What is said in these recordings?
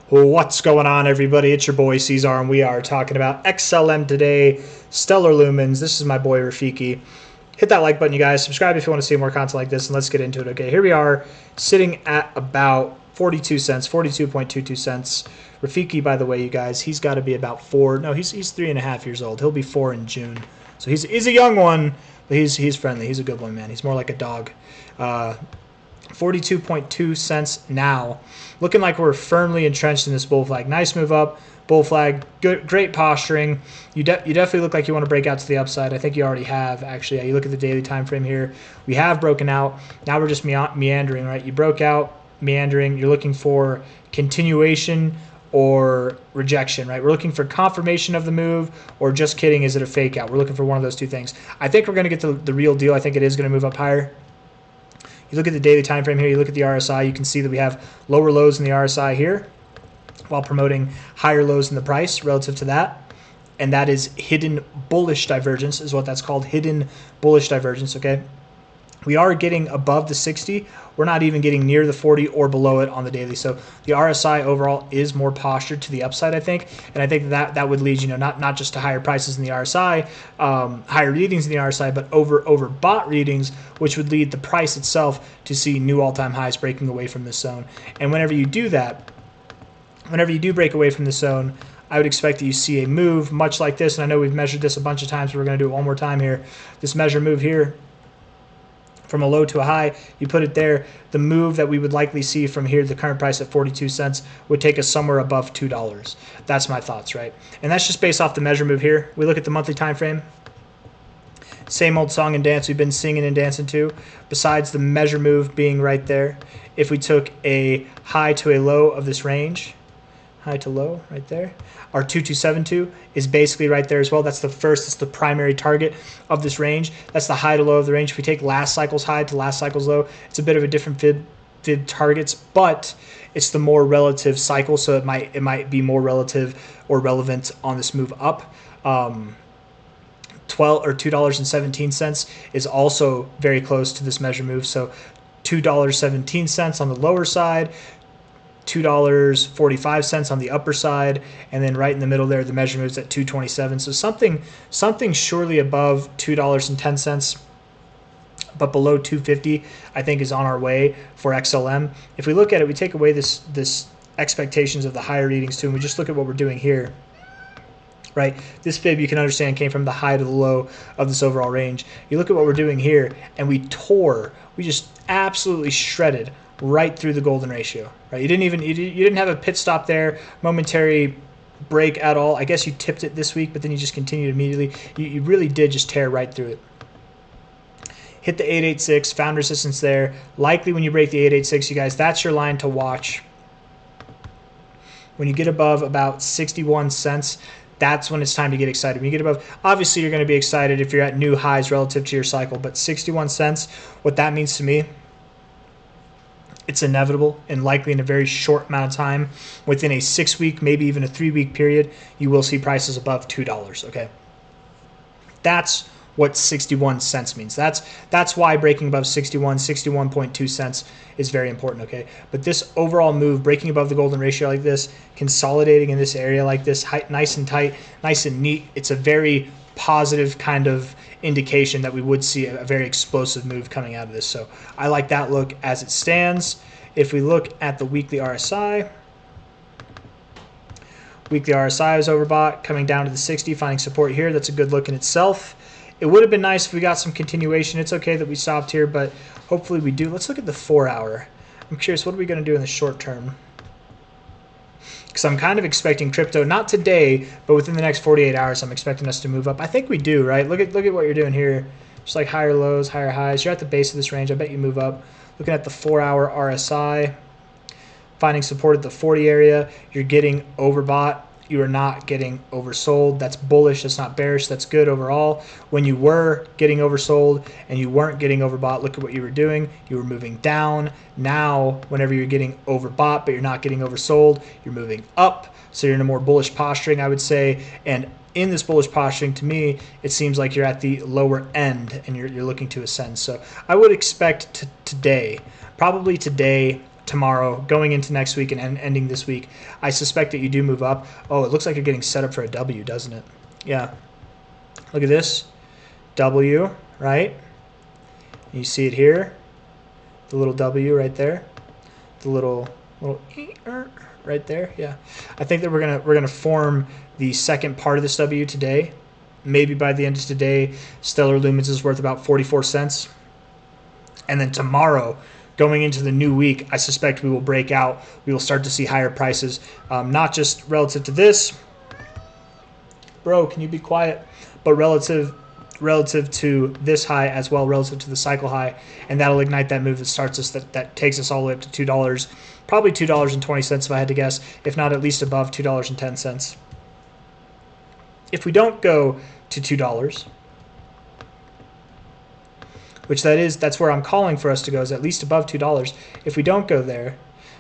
What's going on, everybody? It's your boy C-Zar, and we are talking about XLM today, stellar lumens. This is my boy Rafiki. Hit that like button, you guys. Subscribe if you want to see more content like this, and let's get into it. Okay, here we are sitting at about 42 cents, 42.22 cents. Rafiki, by the way, you guys, he's got to be about 4. No, he's 3.5 years old. He'll be 4 in June. So he's a young one, but he's friendly. He's a good one, man. He's more like a dog. 42.2 cents now. Looking like we're firmly entrenched in this bull flag. Nice move up, bull flag, good, great posturing. You definitely look like you want to break out to the upside. I think you already have, actually. Yeah, you look at the daily time frame here. We have broken out. Now we're just meandering, right? You broke out, meandering. You're looking for continuation or rejection, right? We're looking for confirmation of the move, or just kidding, is it a fake out? We're looking for one of those two things. I think we're going to get the real deal. I think it is going to move up higher. You look at the daily time frame here, you look at the RSI, you can see that we have lower lows in the RSI here while promoting higher lows in the price relative to that. And that is hidden bullish divergence is what that's called, hidden bullish divergence, okay? We are getting above the 60. We're not even getting near the 40 or below it on the daily. So the RSI overall is more postured to the upside, I think. And I think that would lead, not just to higher prices in the RSI, higher readings in the RSI, but overbought readings, which would lead the price itself to see new all-time highs breaking away from this zone. And whenever you do that, whenever you do break away from this zone, I would expect that you see a move much like this. And I know we've measured this a bunch of times, but we're going to do it one more time here. This measure move here, from a low to a high, you put it there. The move that we would likely see from here, the current price at 42 cents, would take us somewhere above $2. That's my thoughts, right? And that's just based off the measure move here. We look at the monthly time frame. Same old song and dance we've been singing and dancing to, besides the measure move being right there. If we took a high to a low of this range, high to low right there, our 2272 is basically right there as well. That's the primary target of this range. That's the high to low of the range. If we take last cycle's high to last cycle's low, it's a bit of a different fib targets, but it's the more relative cycle, so it might be more relative or relevant on this move up. $2.17 is also very close to this measure move. So $2.17 on the lower side, $2.45 on the upper side, and then right in the middle there, the measure moves at $2.27. So something surely above $2.10, but below $2.50, I think, is on our way for XLM. If we look at it, we take away this expectations of the higher readings too, and we just look at what we're doing here. Right, this fib, you can understand, came from the high to the low of this overall range. You look at what we're doing here, and we just absolutely shredded right through the golden ratio. Right, you didn't have a pit stop there, momentary break at all. I guess you tipped it this week, but then you just continued immediately. You really did just tear right through it. Hit the 886, found resistance there. Likely when you break the 886, you guys, that's your line to watch. When you get above about 61 cents, that's when it's time to get excited. When you get above, obviously you're going to be excited if you're at new highs relative to your cycle, but 61 cents, what that means to me, it's inevitable and likely in a very short amount of time, within a 6-week, maybe even a 3-week period, you will see prices above $2, okay? That's what 61 cents means. That's why breaking above 61.2 cents is very important, okay? But this overall move, breaking above the golden ratio like this, consolidating in this area like this, nice and tight, nice and neat, it's a very positive kind of indication that we would see a very explosive move coming out of this. So I like that look as it stands. If we look at the weekly RSI, weekly RSI is overbought, coming down to the 60, finding support here. That's a good look in itself. It would have been nice if we got some continuation. It's okay that we stopped here, but hopefully we do. Let's look at the 4-hour. I'm curious, what are we going to do in the short term? Because I'm kind of expecting crypto, not today, but within the next 48 hours, I'm expecting us to move up. I think we do, right? Look at what you're doing here. Just like higher lows, higher highs. You're at the base of this range. I bet you move up. Looking at the 4-hour RSI, finding support at the 40 area. You're getting overbought. You are not getting oversold. That's bullish. That's not bearish. That's good overall. When you were getting oversold and you weren't getting overbought, look at what you were doing. You were moving down. Now, whenever you're getting overbought but you're not getting oversold, you're moving up. So you're in a more bullish posturing, I would say. And in this bullish posturing, to me, it seems like you're at the lower end and you're looking to ascend. So I would expect today, probably today, tomorrow, going into next week and ending this week, I suspect that you do move up. Oh, it looks like you're getting set up for a W, doesn't it? Yeah. Look at this. W, right? You see it here. The little W right there. The little right there. Yeah. I think that we're gonna form the second part of this W today. Maybe by the end of today, Stellar Lumens is worth about 44 cents. And then tomorrow, going into the new week, I suspect we will break out. We will start to see higher prices, not just relative to this. Bro, can you be quiet? But relative to this high as well, relative to the cycle high, and that'll ignite that move that starts us, that takes us all the way up to $2, probably $2.20 if I had to guess, if not at least above $2.10. If we don't go to $2, which that's where I'm calling for us to go, is at least above $2. If we don't go there,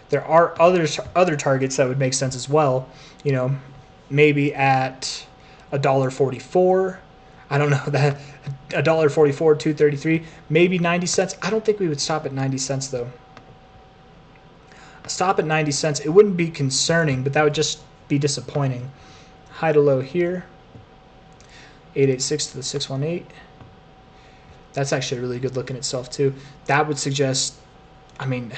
there are other targets that would make sense as well. You know, maybe at $1.44. I don't know, that $1.44, $2.33, maybe 90 cents. I don't think we would stop at 90 cents though. A stop at 90 cents, it wouldn't be concerning, but that would just be disappointing. High to low here. 886 to the 618. That's actually a really good look in itself too. That would suggest, I mean,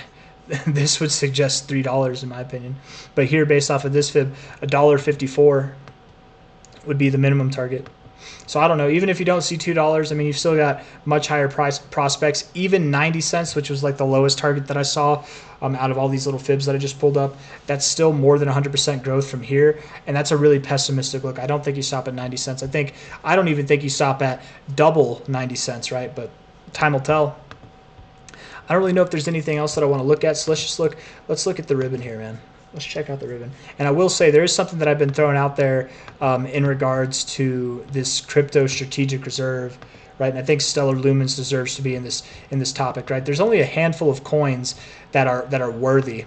this would suggest $3 in my opinion. But here, based off of this fib, $1.54 would be the minimum target. So I don't know, even if you don't see $2, I mean, you've still got much higher price prospects. Even 90 cents, which was like the lowest target that I saw out of all these little fibs that I just pulled up, that's still more than 100% growth from here. And that's a really pessimistic look. I don't think you stop at 90 cents. I don't even think you stop at double 90 cents, right? But time will tell. I don't really know if there's anything else that I want to look at. So let's look at the ribbon here, man. Let's check out the ribbon. And I will say there is something that I've been throwing out there in regards to this crypto strategic reserve, right? And I think Stellar Lumens deserves to be in this topic, right? There's only a handful of coins that are worthy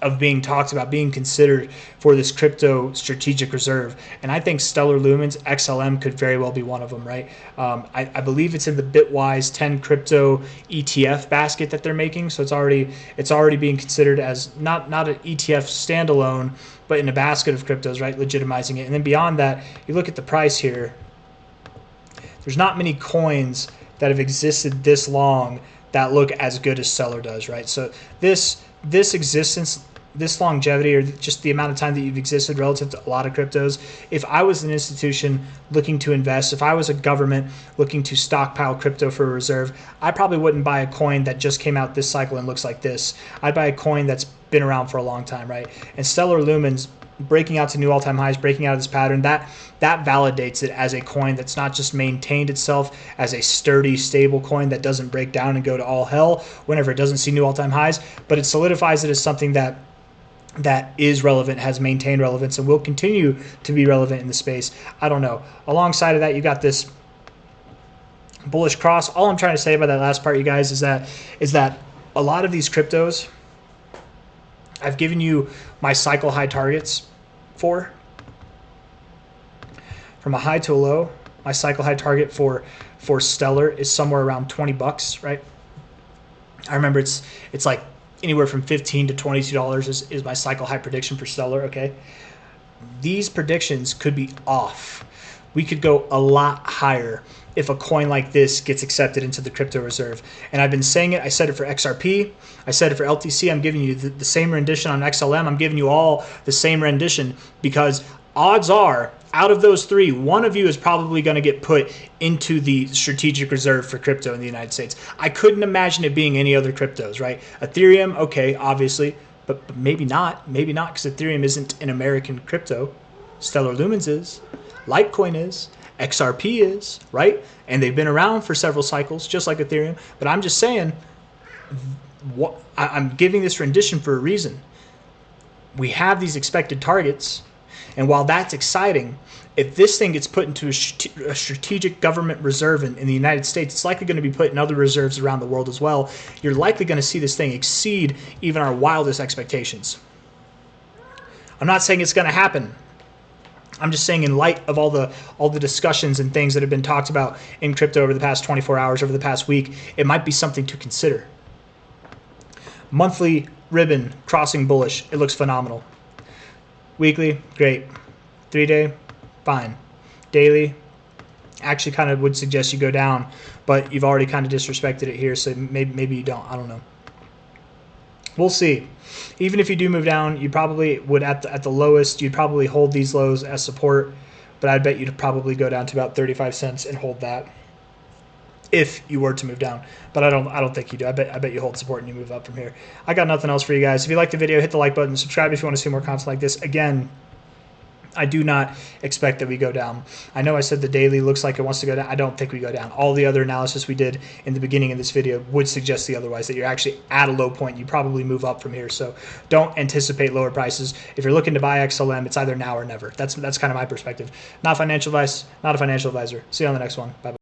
of being talked about, being considered for this crypto strategic reserve. And I think Stellar Lumens, XLM, could very well be one of them, right? I believe it's in the Bitwise 10 crypto ETF basket that they're making. So it's already being considered as not an ETF standalone, but in a basket of cryptos, right? Legitimizing it. And then beyond that, you look at the price here. There's not many coins that have existed this long that look as good as Stellar does, right? So this existence, this longevity, or just the amount of time that you've existed relative to a lot of cryptos, if I was an institution looking to invest, if I was a government looking to stockpile crypto for a reserve, I probably wouldn't buy a coin that just came out this cycle and looks like this. I'd buy a coin that's been around for a long time, right? And Stellar Lumens breaking out to new all-time highs, breaking out of this pattern, that validates it as a coin that's not just maintained itself as a sturdy, stable coin that doesn't break down and go to all hell whenever it doesn't see new all-time highs, but it solidifies it as something that is relevant, has maintained relevance, and will continue to be relevant in the space. I don't know. Alongside of that, you got this bullish cross. All I'm trying to say about that last part, you guys, is that a lot of these cryptos, I've given you my cycle high targets for. From a high to a low, my cycle high target for Stellar is somewhere around $20, right? I remember it's like anywhere from $15 to $22 is my cycle high prediction for Stellar, okay? These predictions could be off. We could go a lot higher if a coin like this gets accepted into the crypto reserve. And I've been saying it. I said it for XRP. I said it for LTC. I'm giving you the same rendition on XLM. I'm giving you all the same rendition because odds are, out of those three, one of you is probably going to get put into the strategic reserve for crypto in the United States. I couldn't imagine it being any other cryptos, right? Ethereum, okay, obviously, but maybe not. Maybe not, because Ethereum isn't an American crypto. Stellar Lumens is. Litecoin is. XRP is, right? And they've been around for several cycles, just like Ethereum. But I'm just saying, I'm giving this rendition for a reason. We have these expected targets, and while that's exciting, if this thing gets put into a strategic government reserve in the United States, it's likely going to be put in other reserves around the world as well. You're likely going to see this thing exceed even our wildest expectations. I'm not saying it's going to happen. I'm just saying, in light of all the discussions and things that have been talked about in crypto over the past 24 hours, over the past week, it might be something to consider. Monthly ribbon crossing bullish. It looks phenomenal. Weekly, great. 3-day, fine. Daily, actually kind of would suggest you go down, but you've already kind of disrespected it here, so maybe you don't. I don't know. We'll see. Even if you do move down, you probably would at the lowest, you'd probably hold these lows as support, but I'd bet you'd probably go down to about 35 cents and hold that if you were to move down. But I don't think you do. I bet you hold support and you move up from here. I got nothing else for you guys. If you liked the video, hit the like button, subscribe if you want to see more content like this. Again, I do not expect that we go down. I know I said the daily looks like it wants to go down. I don't think we go down. All the other analysis we did in the beginning of this video would suggest the otherwise, that you're actually at a low point. You probably move up from here. So don't anticipate lower prices. If you're looking to buy XLM, it's either now or never. That's kind of my perspective. Not financial advice, not a financial advisor. See you on the next one. Bye-bye.